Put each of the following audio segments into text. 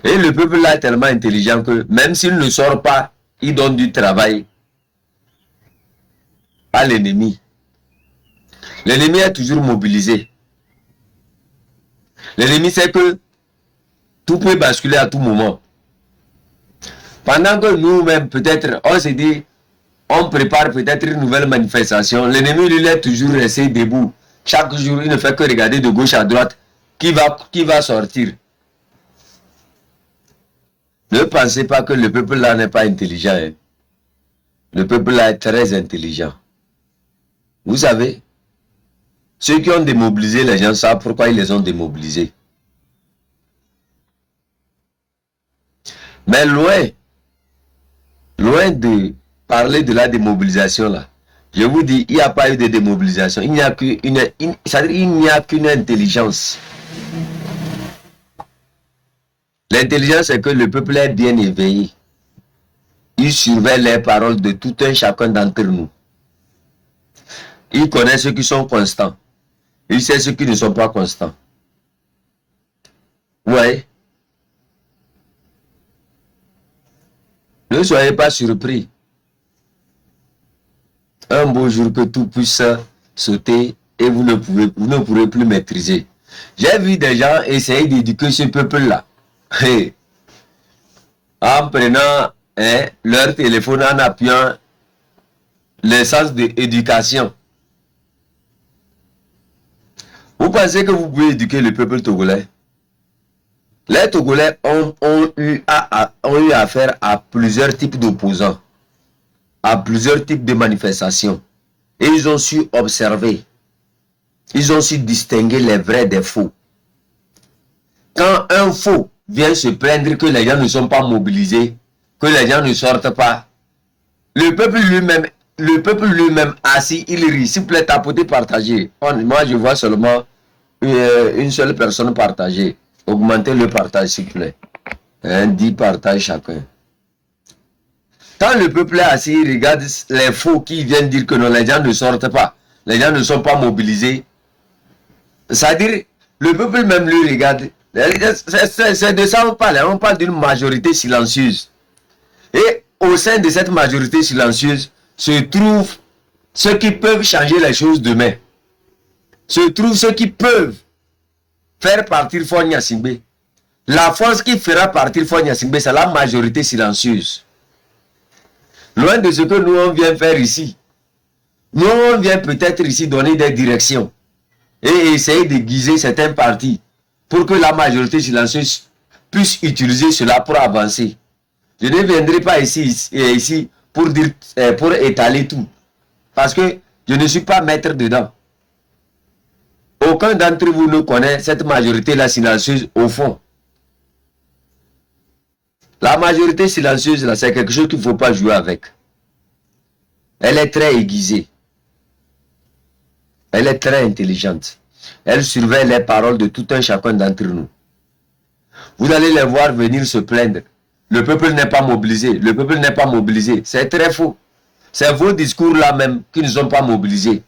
Et le peuple là est tellement intelligent que même s'il ne sort pas, il donne du travail à l'ennemi. L'ennemi est toujours mobilisé. L'ennemi sait que tout peut basculer à tout moment. Pendant que nous-mêmes, peut-être, on se dit, on prépare peut-être une nouvelle manifestation, l'ennemi, lui, est toujours resté debout. Chaque jour, il ne fait que regarder de gauche à droite qui va sortir. Ne pensez pas que le peuple là n'est pas intelligent. Hein. Le peuple là est très intelligent. Vous savez, ceux qui ont démobilisé les gens savent pourquoi ils les ont démobilisés. Mais loin de parler de la démobilisation là, je vous dis, il n'y a pas eu de démobilisation. Il n'y a qu'une intelligence. L'intelligence, c'est que le peuple est bien éveillé. Il surveille les paroles de tout un chacun d'entre nous. Il connaît ceux qui sont constants. Il sait ceux qui ne sont pas constants. Vous voyez? Ne soyez pas surpris. Un beau jour que tout puisse sauter et vous ne pourrez plus maîtriser. J'ai vu des gens essayer d'éduquer ce peuple-là. En prenant leur téléphone, en appuyant l'essence d'éducation. Vous pensez que vous pouvez éduquer le peuple togolais? Les Togolais ont eu affaire à plusieurs types d'opposants, à plusieurs types de manifestations. Et ils ont su observer. Ils ont su distinguer les vrais des faux. Quand un faux vient se plaindre que les gens ne sont pas mobilisés, que les gens ne sortent pas, le peuple lui-même assis, il rit, s'il plaît, tapoter, partager. Moi, je vois seulement une seule personne partager. Augmentez le partage, s'il vous plaît. 10 partages chacun. Quand le peuple est assis, il regarde les faux qui viennent dire que non, les gens ne sortent pas, les gens ne sont pas mobilisés. C'est-à-dire, le peuple même lui regarde. C'est de ça qu'on parle. On parle d'une majorité silencieuse. Et au sein de cette majorité silencieuse se trouvent ceux qui peuvent changer les choses demain. Se trouvent ceux qui peuvent faire partir Fonya Singbe. La force qui fera partir Fonya Singbe, c'est la majorité silencieuse. Loin de ce que nous on vient faire ici. Nous on vient peut-être ici donner des directions et essayer de guiser certains partis pour que la majorité silencieuse puisse utiliser cela pour avancer. Je ne viendrai pas ici pour dire, pour étaler tout. Parce que je ne suis pas maître dedans. Aucun d'entre vous ne connaît cette majorité-là silencieuse au fond. La majorité silencieuse, là, c'est quelque chose qu'il ne faut pas jouer avec. Elle est très aiguisée. Elle est très intelligente. Elle surveille les paroles de tout un chacun d'entre nous. Vous allez les voir venir se plaindre. Le peuple n'est pas mobilisé. Le peuple n'est pas mobilisé. C'est très faux. C'est vos discours là même qui ne sont pas mobilisés.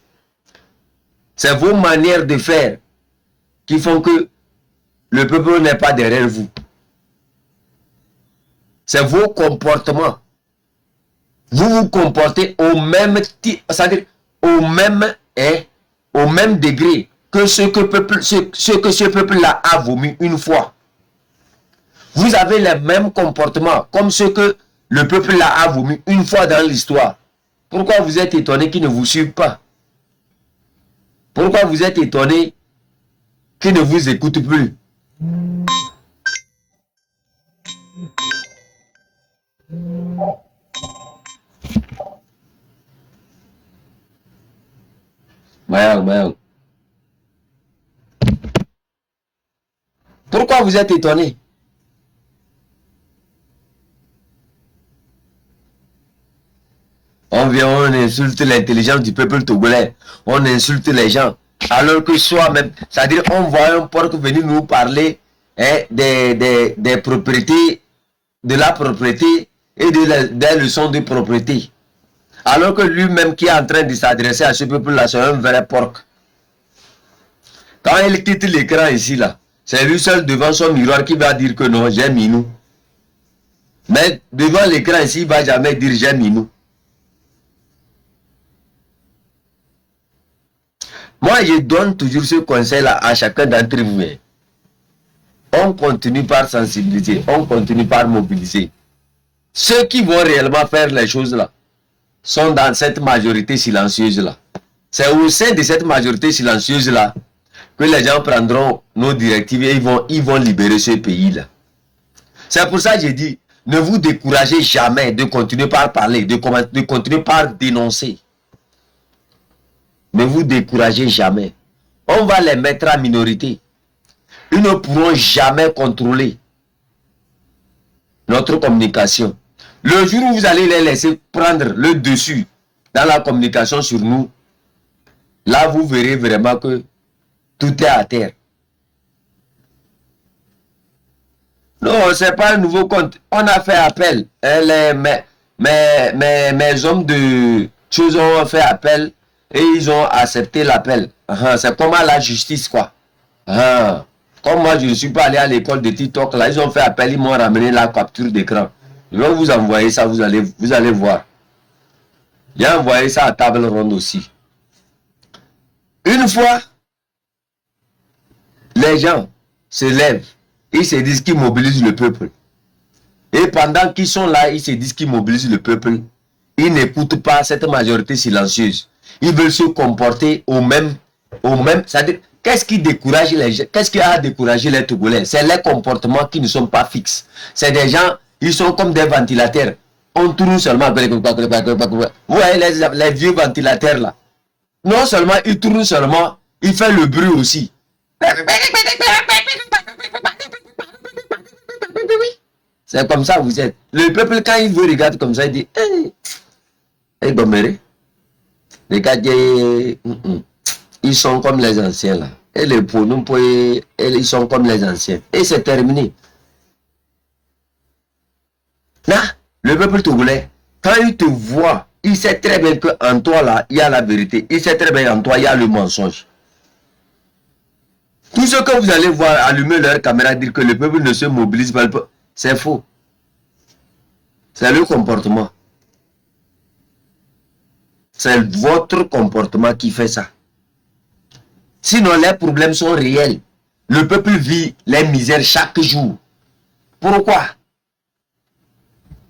C'est vos manières de faire qui font que le peuple n'est pas derrière vous. C'est vos comportements. Vous vous comportez au même type, c'est-à-dire au même degré que ce que ce peuple-là a vomi une fois. Vous avez les mêmes comportements comme ce que le peuple-là a vomi une fois dans l'histoire. Pourquoi vous êtes étonné qu'ils ne vous suivent pas? Pourquoi vous êtes étonné qu'ils ne vous écoutent plus? Mayang. Pourquoi vous êtes étonné? On vient, on insulte l'intelligence du peuple togolais. On insulte les gens. Alors que soi-même, c'est-à-dire on voit un porc venir nous parler des propriétés, de la propriété et des leçons de propriété. Alors que lui-même qui est en train de s'adresser à ce peuple-là, c'est un vrai porc. Quand il quitte l'écran ici, là, C'est lui seul devant son miroir qui va dire que non, j'ai Minou. Mais devant l'écran ici, il ne va jamais dire j'ai Minou. Moi, je donne toujours ce conseil-là à chacun d'entre vous. On continue par sensibiliser, on continue par mobiliser. Ceux qui vont réellement faire les choses là sont dans cette majorité silencieuse là. C'est au sein de cette majorité silencieuse là que les gens prendront nos directives et ils vont libérer ce pays là. C'est pour ça que j'ai dit, ne vous découragez jamais de continuer par parler, de continuer par dénoncer. Ne vous découragez jamais. On va les mettre en minorité. Ils ne pourront jamais contrôler notre communication. Le jour où vous allez les laisser prendre le dessus dans la communication sur nous, là vous verrez vraiment que tout est à terre. Non, c'est pas un nouveau compte. On a fait appel. Mes hommes de choses ont fait appel et ils ont accepté l'appel. C'est comme à la justice, quoi. Comme moi, je ne suis pas allé à l'école de TikTok, là, ils ont fait appel, ils m'ont ramené la capture d'écran. Je vais vous envoyer ça, vous allez voir. J'ai envoyé ça à table ronde aussi. Une fois, les gens se lèvent, ils se disent qu'ils mobilisent le peuple. Et pendant qu'ils sont là, ils se disent qu'ils mobilisent le peuple. Ils n'écoutent pas cette majorité silencieuse. Ils veulent se comporter au même. C'est-à-dire, qu'est-ce qui décourage les gens? Qu'est-ce qui a découragé les Togolais? C'est les comportements qui ne sont pas fixes. C'est des gens, ils sont comme des ventilateurs. On tourne seulement. Vous voyez les vieux ventilateurs là. Non seulement ils tournent seulement, ils font le bruit aussi. C'est comme ça vous êtes. Le peuple, quand il vous regarde comme ça, il dit hey, Goméré. Regardez, ils sont comme les anciens là. Et les poneaux, ils sont comme les anciens. Et c'est terminé. Là, le peuple togolais, quand il te voit, il sait très bien qu'en toi là, il y a la vérité. Il sait très bien qu'en toi, il y a le mensonge. Tout ce que vous allez voir allumer leur caméra, dire que le peuple ne se mobilise pas, c'est faux. C'est le comportement. C'est votre comportement qui fait ça. Sinon, les problèmes sont réels. Le peuple vit les misères chaque jour. Pourquoi?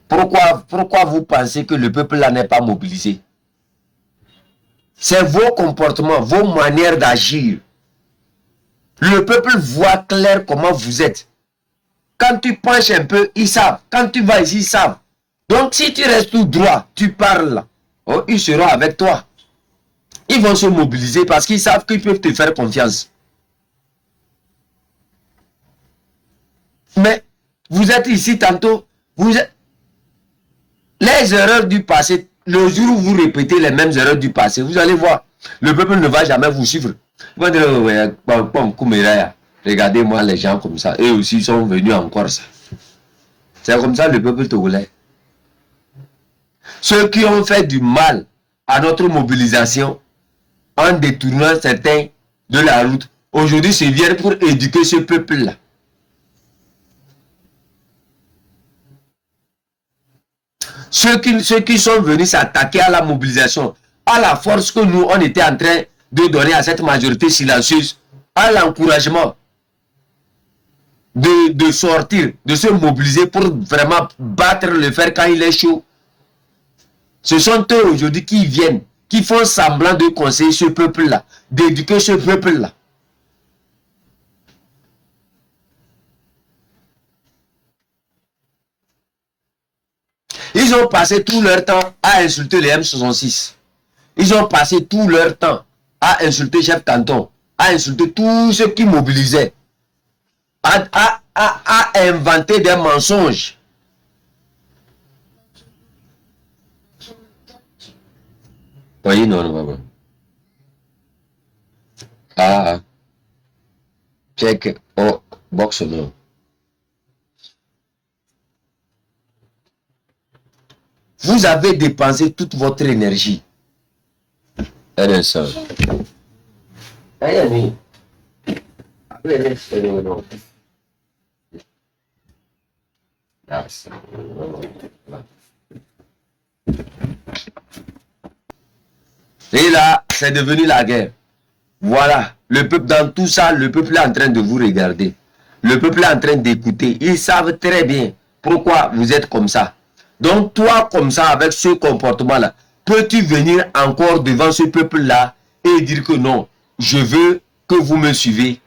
Pourquoi vous pensez que le peuple là n'est pas mobilisé? C'est vos comportements, vos manières d'agir. Le peuple voit clair comment vous êtes. Quand tu penches un peu, ils savent. Quand tu vas ici, ils savent. Donc, si tu restes tout droit, tu parles, oh, ils seront avec toi. Ils vont se mobiliser parce qu'ils savent qu'ils peuvent te faire confiance. Mais, vous êtes ici tantôt, les erreurs du passé, le jour où vous répétez les mêmes erreurs du passé, vous allez voir, le peuple ne va jamais vous suivre. Ils vont dire, regardez-moi les gens comme ça. Eux aussi sont venus en Corse. C'est comme ça le peuple togolais. Ceux qui ont fait du mal à notre mobilisation en détournant certains de la route, aujourd'hui se viennent pour éduquer ce peuple-là. Ceux qui sont venus s'attaquer à la mobilisation, à la force que nous, on était en train de donner à cette majorité silencieuse, à l'encouragement de sortir, de se mobiliser pour vraiment battre le fer quand il est chaud. Ce sont eux aujourd'hui qui viennent, qui font semblant de conseiller ce peuple-là, d'éduquer ce peuple-là. Ils ont passé tout leur temps à insulter les M66. Ils ont passé tout leur temps à insulter chef canton, à insulter tous ceux qui mobilisaient, à inventer des mensonges. Oui, non, non. Ah, check. Oh, box non. Vous avez dépensé toute votre énergie. Un instant. Et là, c'est devenu la guerre. Voilà, le peuple, dans tout ça, le peuple est en train de vous regarder. Le peuple est en train d'écouter. Ils savent très bien pourquoi vous êtes comme ça. Donc toi, comme ça, avec ce comportement-là, peux-tu venir encore devant ce peuple-là et dire que non, je veux que vous me suivez?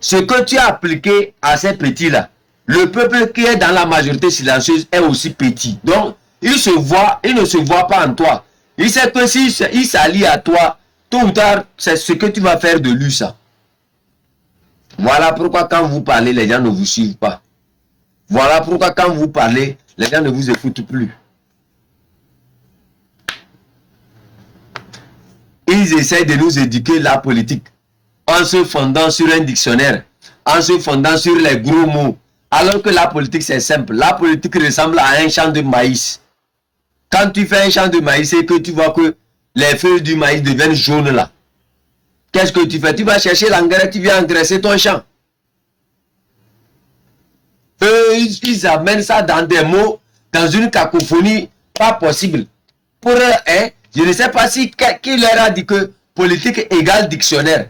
Ce que tu as appliqué à ces petits-là, le peuple qui est dans la majorité silencieuse est aussi petit. Donc, il ne se voit pas en toi. Il sait que s'il s'allie à toi, tôt ou tard, c'est ce que tu vas faire de lui, ça. Voilà pourquoi quand vous parlez, les gens ne vous suivent pas. Voilà pourquoi quand vous parlez, les gens ne vous écoutent plus. Ils essaient de nous éduquer la politique en se fondant sur un dictionnaire, en se fondant sur les gros mots. Alors que la politique, c'est simple. La politique ressemble à un champ de maïs. Quand tu fais un champ de maïs et que tu vois que les feuilles du maïs deviennent jaunes là, qu'est-ce que tu fais? Tu vas chercher l'engrais, tu viens engraisser ton champ. Eux, ils amènent ça dans des mots, dans une cacophonie pas possible. Pour eux, hein, je ne sais pas si qui leur a dit que politique égale dictionnaire.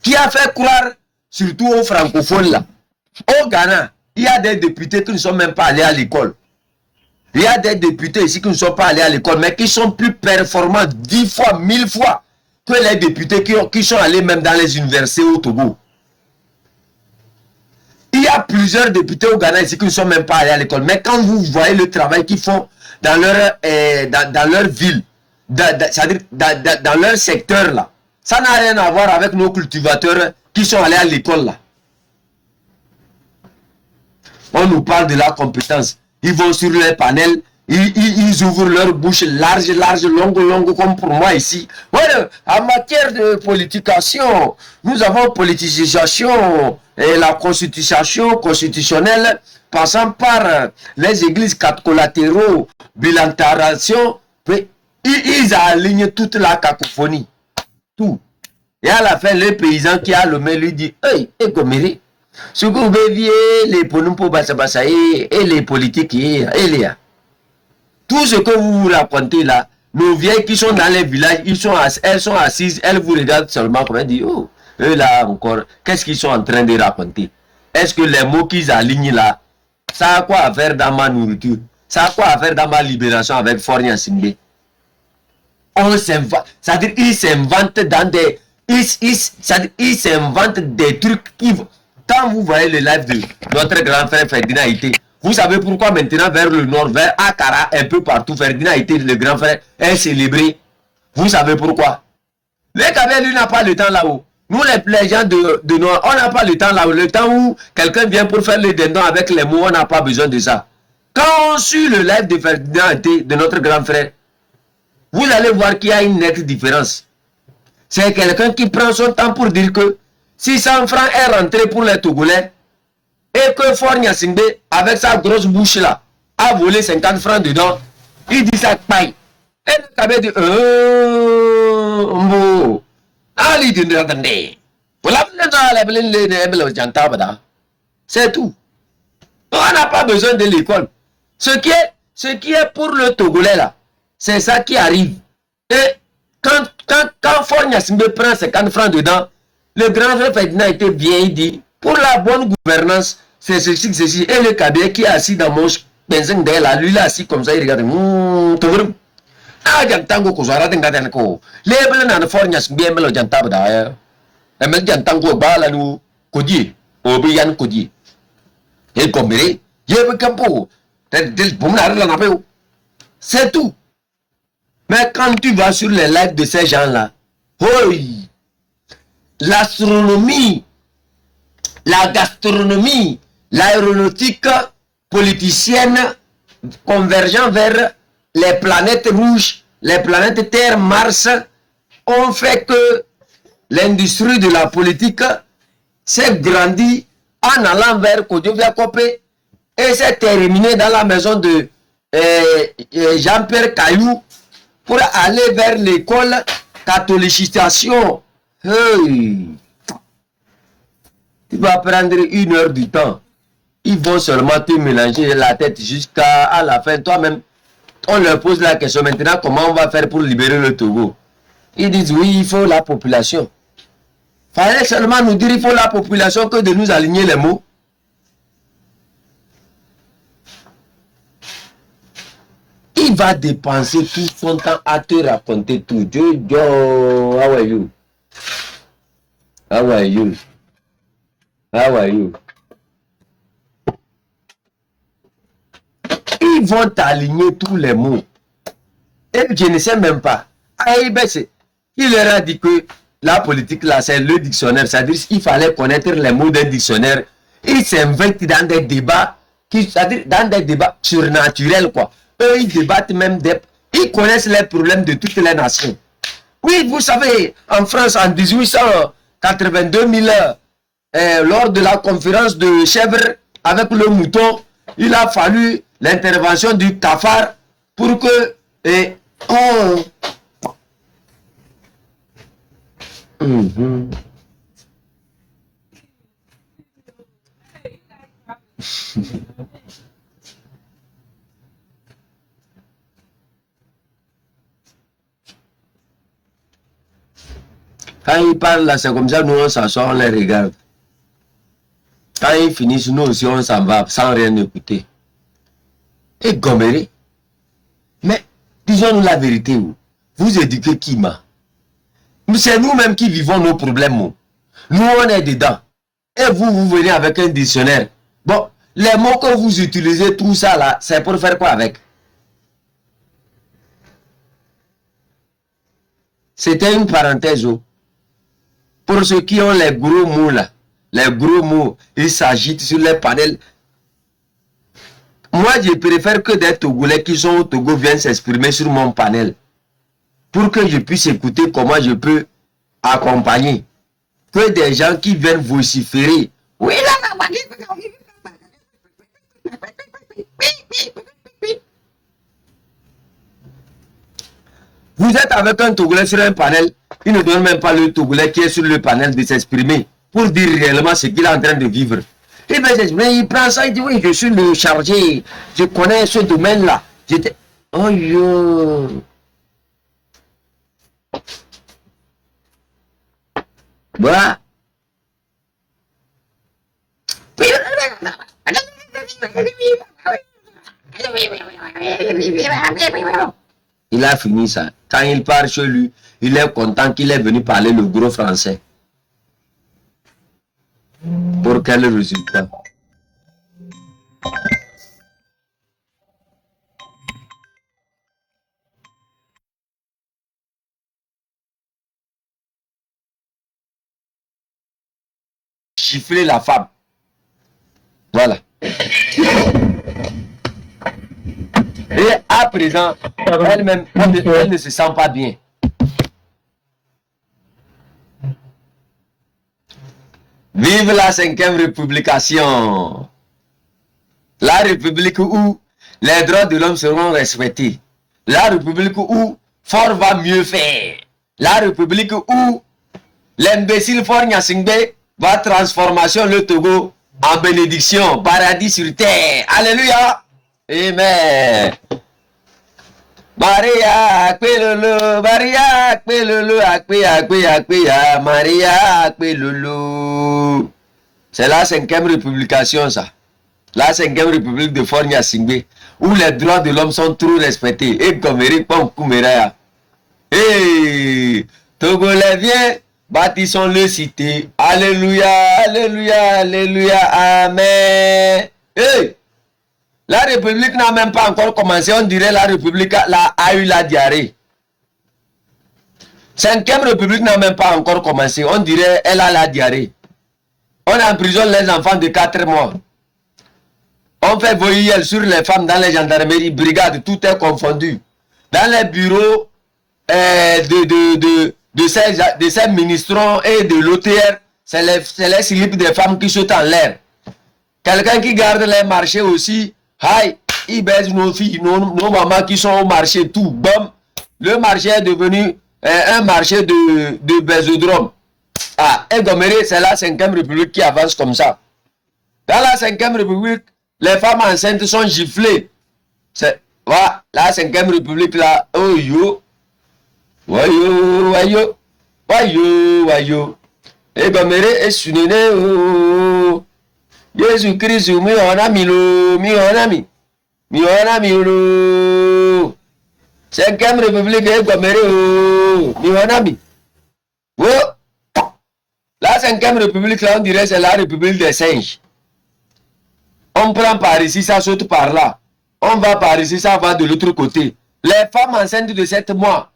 Qui a fait croire, surtout aux francophones là. Au Ghana, il y a des députés qui ne sont même pas allés à l'école. Il y a des députés ici qui ne sont pas allés à l'école, mais qui sont plus performants 10 fois, 1000 fois que les députés qui sont allés même dans les universités au Togo. Il y a plusieurs députés au Ghana ici qui ne sont même pas allés à l'école. Mais quand vous voyez le travail qu'ils font dans leur ville, c'est-à-dire dans leur secteur là, ça n'a rien à voir avec nos cultivateurs qui sont allés à l'école là. On nous parle de la compétence. Ils vont sur les panels, ils ouvrent leur bouche large, longue, comme pour moi ici. Voilà, en matière de politisation, nous avons politisation et la constitution constitutionnelle, passant par les églises quatre collatéraux, bilantaration, ils alignent toute la cacophonie. Tout. Et à la fin, le paysan qui a le main lui dit, hey, Egomiri, ce que vous voyez, les ponumpo basa et les politiques, et les tout ce que vous vous racontez là, nos vieilles qui sont dans les villages, elles sont assises, elles vous regardent seulement comme elles disent, oh, eux là encore, qu'est-ce qu'ils sont en train de raconter? Est-ce que les mots qu'ils alignent là, ça a quoi à faire dans ma nourriture? Ça a quoi à faire dans ma libération avec Fornia Singé? On s'invente, c'est-à-dire ils s'inventent dans des, ils s'inventent des trucs qui vont. Quand vous voyez le live de notre grand frère Ferdinand Ité, vous savez pourquoi maintenant vers le nord, vers Akara, un peu partout, Ferdinand Ité, le grand frère, est célébré. Vous savez pourquoi? Le Kabé, lui, n'a pas le temps là-haut. Nous, les gens de nord, on n'a pas le temps là-haut. Le temps où quelqu'un vient pour faire le dindon avec les mots, on n'a pas besoin de ça. Quand on suit le live de Ferdinand Ité, de notre grand frère, vous allez voir qu'il y a une nette différence. C'est quelqu'un qui prend son temps pour dire que 600 francs est rentré pour les Togolais et que Fornia Singbe, avec sa grosse bouche là, a volé 50 francs dedans. Il dit ça paille. Et le Kabé dit c'est tout. On n'a pas besoin de l'école. Ce qui est pour le Togolais là, c'est ça qui arrive. Et quand Fornia Singbe prend 50 francs dedans, le grand frère Ferdinand était bien, il dit, pour la bonne gouvernance, c'est ceci, ceci. Et le Kabé qui est assis dans mon benzine là, lui là assis comme ça, il regarde. Ah, jantango ko zara denga den ko. Lebel na Fornia Singbe melo jantab da. Emel jantango bala nu kodi. Obi yan kodi. Et comme il yebe campo. C'est tout. Mais quand tu vas sur les lives de ces gens-là, oui, l'astronomie, la gastronomie, l'aéronautique politicienne convergent vers les planètes rouges, les planètes Terre, Mars, ont fait que l'industrie de la politique s'est grandie en allant vers Kodjovia Kopé et s'est terminée dans la maison de Jean-Pierre Caillou pour aller vers l'école catholicisation. Hey. Tu vas prendre 1 heure du temps. Ils vont seulement te mélanger la tête jusqu'à la fin. Toi-même, on leur pose la question maintenant, comment on va faire pour libérer le Togo? Ils disent oui, il faut la population. Fallait seulement nous dire il faut la population que de nous aligner les mots. Il va dépenser tout son temps à te raconter tout. Jojo, how are you? How are you? How are you? Ils vont t'aligner tous les mots. Et je ne sais même pas. Il leur a dit que la politique là, c'est le dictionnaire. C'est-à-dire qu'il fallait connaître les mots d'un dictionnaire. Ils s'inventent dans des débats, c'est-à-dire dans des débats surnaturels, quoi. Eux, ils débattent même ils connaissent les problèmes de toutes les nations. Oui, vous savez, en France, en 1882 lors de la conférence de chèvre avec le mouton, il a fallu l'intervention du cafard pour que... Quand ils parlent là, c'est comme ça, nous on s'assoit, on les regarde. Quand ils finissent, nous aussi on s'en va sans rien écouter. Et Gombéré, mais disons-nous la vérité, vous éduquez qui m'a? C'est nous-mêmes qui vivons nos problèmes. Nous on est dedans. Et vous venez avec un dictionnaire. Bon, les mots que vous utilisez, tout ça là, c'est pour faire quoi avec? C'était une parenthèse. Pour ceux qui ont les gros mots là, les gros mots, ils s'agitent sur les panels. Moi, je préfère que des Togolais qui sont au Togo viennent s'exprimer sur mon panel. Pour que je puisse écouter comment je peux accompagner. Que des gens qui viennent vociférer. Oui, là, vous êtes avec un Togolais sur un panel, il ne donne même pas le Togolais qui est sur le panel de s'exprimer pour dire réellement ce qu'il est en train de vivre. Et bien, il prend ça, il dit oui, je suis le chargé, je connais ce domaine-là. Oh yo. Voilà. Il a fini ça. Quand il part chez lui, il est content qu'il est venu parler le gros français. Pour quel résultat? Gifler la femme. Voilà. Et à présent, elle-même, elle ne se sent pas bien. Vive la 5e républication. La république où les droits de l'homme seront respectés. La république où fort va mieux faire. La république où l'imbécile Fort Gnassingbé va transformation le Togo en bénédiction, paradis sur terre. Alléluia. Amen. Maria Akpelolo, Maria Akpelolo, Akpe, Maria Akpelolo. C'est la 5e républication, ça. La 5e république de Fort Gnassingbé, où les droits de l'homme sont trop respectés. Et comme Eric Pamkoumeraya. Hey, Togolais, viens, bâtissons le cité. Alléluia, alléluia, alléluia, amen. Hey. La République n'a même pas encore commencé. On dirait la République a eu la diarrhée. 5e République n'a même pas encore commencé. On dirait elle a la diarrhée. On emprisonne les enfants de 4 mois. On fait voyelle sur les femmes dans les gendarmeries, brigades, tout est confondu. Dans les bureaux de ces ministrons et de l'OTR, c'est les slips des femmes qui sautent en l'air. Quelqu'un qui garde les marchés aussi. Aïe, ils baissent nos filles, nos mamans qui sont au marché, tout. Bam. Le marché est devenu un marché de baisodrome. Ah, et Gomeré, c'est la 5e République qui avance comme ça. Dans la 5e République, les femmes enceintes sont giflées. C'est voilà, la 5e République là. Oh yo. Wayo, wayo. Wayo, wayo. Et Gomeré est sunéné. Oh. Jésus-Christ, mi on a mis le. Mi on a mis. Mi on a mis le. 5e République et Gomeré. Oh. Mi on a mis. Oh. La 5e République, là, on dirait c'est la République des singes. On prend par ici, ça saute par là. On va par ici, ça va de l'autre côté. Les femmes enceintes de 7 mois,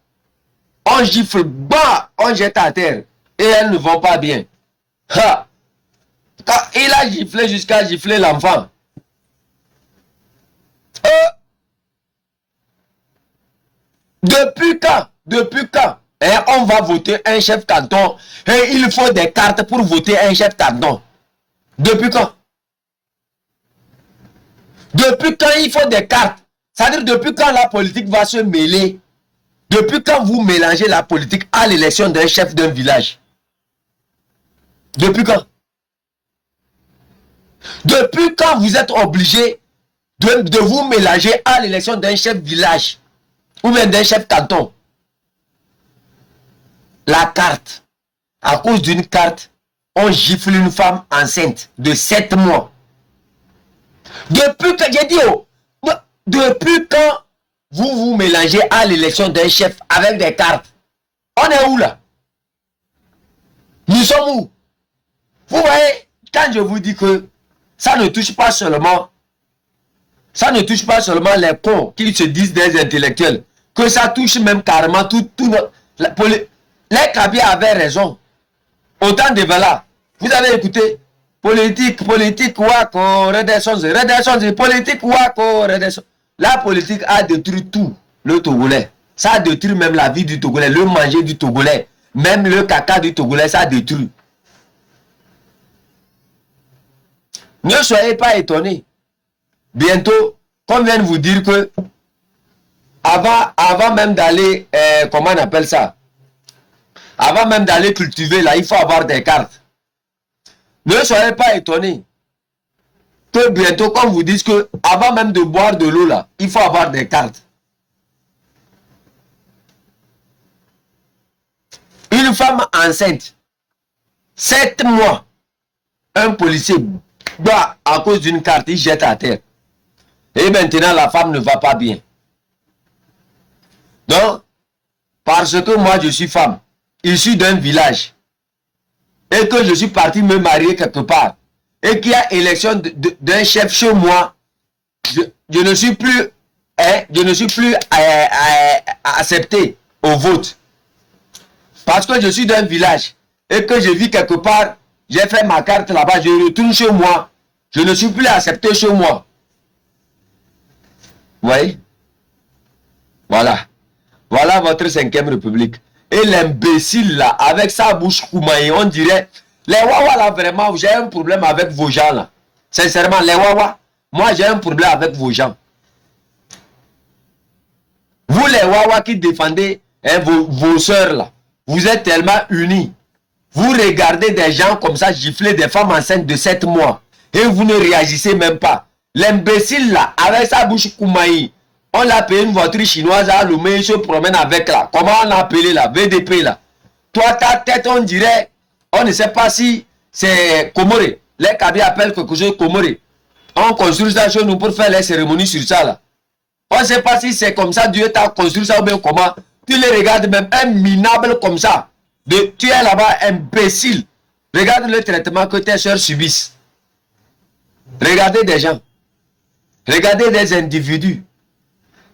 on gifle bas, on jette à terre. Et elles ne vont pas bien. Ha! Quand il a giflé jusqu'à gifler l'enfant. Depuis quand? Depuis quand? Et on va voter un chef canton et il faut des cartes pour voter un chef canton. Depuis quand? Depuis quand il faut des cartes? C'est-à-dire depuis quand la politique va se mêler? Depuis quand vous mélangez la politique à l'élection d'un chef d'un village? Depuis quand? Depuis quand vous êtes obligé de vous mélanger à l'élection d'un chef village ou bien d'un chef canton? La carte. À cause d'une carte, on gifle une femme enceinte de 7 mois. Depuis que j'ai dit, oh, depuis quand vous vous mélangez à l'élection d'un chef avec des cartes? On est où là? Nous sommes où? Vous voyez, quand je vous dis que ça ne touche pas seulement les cons qui se disent des intellectuels, que ça touche même carrément tout les Kabila avaient raison. Autant de là, vous avez écouté politique, wako, redescends, politique, wako, redescends. La politique a détruit tout le Togolais. Ça a détruit même la vie du Togolais, le manger du Togolais, même le caca du Togolais, ça a détruit. Ne soyez pas étonnés. Bientôt, on vient de vous dire que avant même d'aller, comment on appelle ça? Avant même d'aller cultiver, là, il faut avoir des cartes. Ne soyez pas étonnés que bientôt, comme vous dites que avant même de boire de l'eau, là, il faut avoir des cartes. Une femme enceinte, 7 mois, un policier doit, à cause d'une carte, il jette à terre. Et maintenant, la femme ne va pas bien. Donc, parce que moi, je suis femme, issu d'un village, et que je suis parti me marier quelque part, et qu'il y a élection d'un chef chez moi, je ne suis plus, accepté au vote. Parce que je suis d'un village, et que je vis quelque part, j'ai fait ma carte là-bas, je retourne chez moi, je ne suis plus accepté chez moi. Vous voyez? Voilà. Voilà votre 5e République. Et l'imbécile là, avec sa bouche koumaï, on dirait, les Wawa là, vraiment, j'ai un problème avec vos gens là. Sincèrement, les Wawa, moi j'ai un problème avec vos gens. Vous les Wawa qui défendez hein, vos soeurs là, vous êtes tellement unis. Vous regardez des gens comme ça gifler des femmes enceintes de 7 mois. Et vous ne réagissez même pas. L'imbécile là, avec sa bouche koumaï, on l'a payé une voiture chinoise à Lomé, il se promène avec là. Comment on l'a appelé là? VDP là. Toi, ta tête, on dirait, on ne sait pas si c'est Comoré. Les Kabila appellent quelque chose Comoré. On construit ça chez nous pour faire les cérémonies sur ça là. On ne sait pas si c'est comme ça, Dieu t'a construit ça ou bien comment. Tu les regardes même, un minable comme ça. Tu es là-bas, imbécile. Regarde le traitement que tes soeurs subissent. Regardez des gens. Regardez des individus.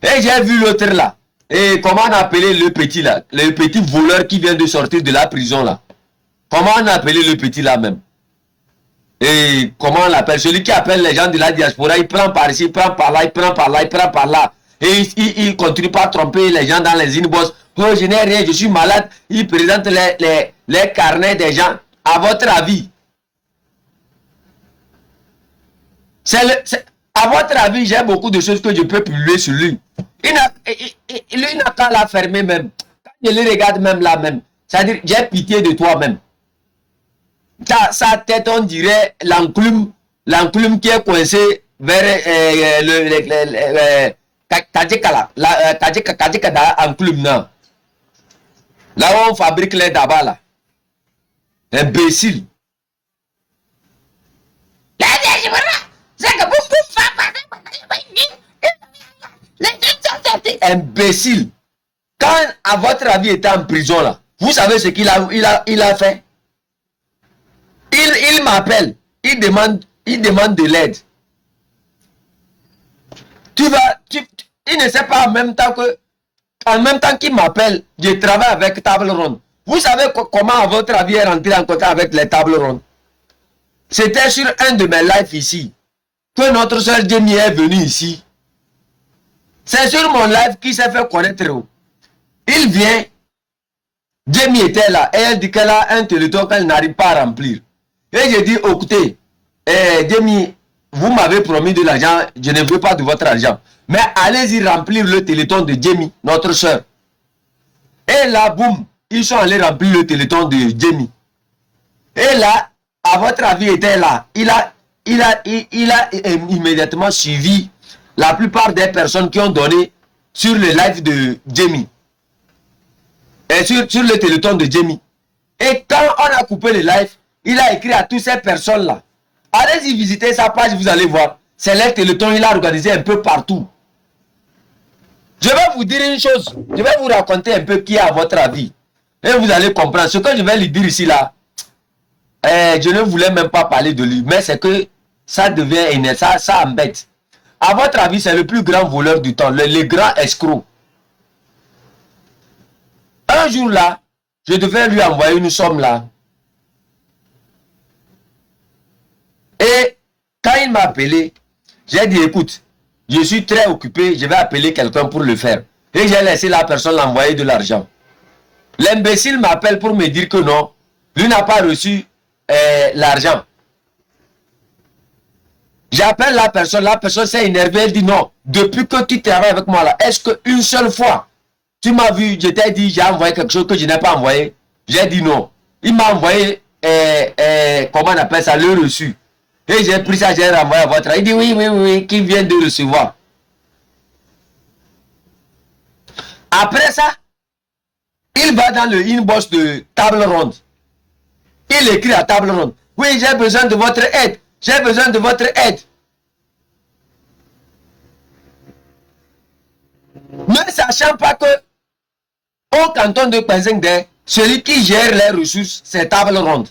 Et j'ai vu l'autre là. Et comment on a appelé le petit là? Le petit voleur qui vient de sortir de la prison là. Comment on a appelé le petit là même? Et comment on l'appelle? Celui qui appelle les gens de la diaspora, il prend par ici, il prend par là, il prend par là, il prend par là. Et il continue pas à tromper les gens dans les inbox. Oh, je n'ai rien, je suis malade. Il présente les carnets des gens. À votre avis, à votre avis, j'ai beaucoup de choses que je peux publier sur lui. Il n'a qu'à la fermer même. Quand je le regarde même là même, c'est-à-dire, j'ai pitié de toi même. Sa tête, on dirait l'enclume qui est coincé vers le Kajika, Kajika enclume, non. Là où on fabrique les dabas, là. Imbécile. Imbécile. Quand, à votre avis, était en prison, là, vous savez ce qu'il a fait? Il m'appelle. Il demande de l'aide. Il ne sait pas en même temps qu'il m'appelle, je travaille avec table ronde. Vous savez comment, à votre avis, est rentré en contact avec les tables rondes? C'était sur un de mes lives ici que notre soeur Jamie est venue ici. C'est sur mon live qu'il s'est fait connaître. Il vient, Jamie était là et elle dit qu'elle a un téléthon qu'elle n'arrive pas à remplir. Et j'ai dit, écoutez, Jamie, vous m'avez promis de l'argent, je ne veux pas de votre argent. Mais allez-y remplir le téléthon de Jamie, notre soeur. Et là, boum, ils sont allés remplir le téléthon de Jamie. Et là, à votre avis, était là. Il a immédiatement suivi la plupart des personnes qui ont donné sur le live de Jamie. Et sur le téléthon de Jamie. Et quand on a coupé le live, il a écrit à toutes ces personnes-là. Allez-y visiter sa page, vous allez voir. C'est le téléthon, il a organisé un peu partout. Je vais vous dire une chose. Je vais vous raconter un peu qui est à votre avis. Et vous allez comprendre. Ce que je vais lui dire ici, là, je ne voulais même pas parler de lui. Mais c'est que ça devient, ça embête. À votre avis, c'est le plus grand voleur du temps. Le grand escroc. Un jour là, je devais lui envoyer une somme là. Et quand il m'a appelé, j'ai dit, écoute, je suis très occupé, je vais appeler quelqu'un pour le faire. Et j'ai laissé la personne l'envoyer de l'argent. L'imbécile m'appelle pour me dire que non, lui n'a pas reçu l'argent. J'appelle la personne s'est énervée, elle dit non, depuis que tu travailles avec moi là, est-ce qu'une seule fois, tu m'as vu, je t'ai dit, j'ai envoyé quelque chose que je n'ai pas envoyé? J'ai dit non. Il m'a envoyé, comment on appelle ça, le reçu. Et j'ai pris ça, j'ai renvoyé à votre. Il dit oui, qui vient de recevoir. Après ça, il va dans le inbox de table ronde. Il écrit à table ronde. Oui, j'ai besoin de votre aide. J'ai besoin de votre aide. Ne sachant pas que au canton de Penzingde, celui qui gère les ressources, c'est table ronde.